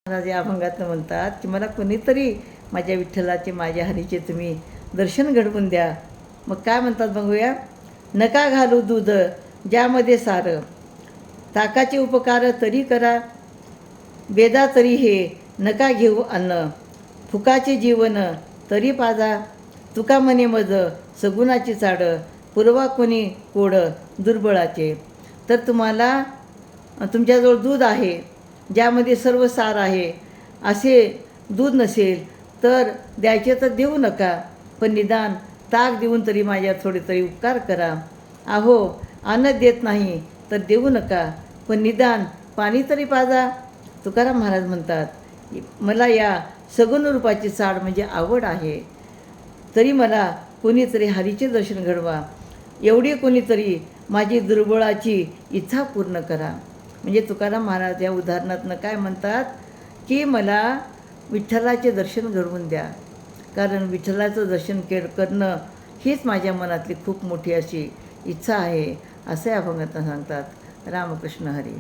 महाराज या अभंगातनं म्हणतात की मला कोणीतरी माझ्या विठ्ठलाचे माझ्या हरीचे तुम्ही दर्शन घडवून द्या. मग काय म्हणतात बघूया. नका घालू दूध ज्यामध्ये सार, ताकाचे उपकार तरी करा. बेदा तरी हे नका घेऊ अन्न, फुकाचे जीवन तरी पाजा. तुका म्हणे मज सगुणाची चाड, पुरवा कोणी कोड दुर्बळाचे. तर तुम्हाला तुमच्याजवळ दूध आहे ज्यामध्ये सर्व सार आहे, असे दूध नसेल तर द्यायचे तर देऊ नका, पण निदान ताक देऊन तरी माझ्यावर थोडे तरी उपकार करा. अहो अन्न देत नाही तर देऊ नका, पण निदान पाणी तरी पाजा. तुकाराम महाराज म्हणतात मला या सगुण रूपाची चाड म्हणजे आवड आहे, तरी मला कोणीतरी हरीचे दर्शन घडवा. एवढी कोणीतरी माझी दुर्बळाची इच्छा पूर्ण करा. म्हणजे तुकाराम महाराज या उदाहरणातनं काय म्हणतात की मला विठ्ठलाचे दर्शन घडवून द्या, कारण विठ्ठलाचं दर्शन करणं हीच माझ्या मनातली खूप मोठी अशी इच्छा आहे, असे अभंगातनं सांगतात. रामकृष्ण हरी.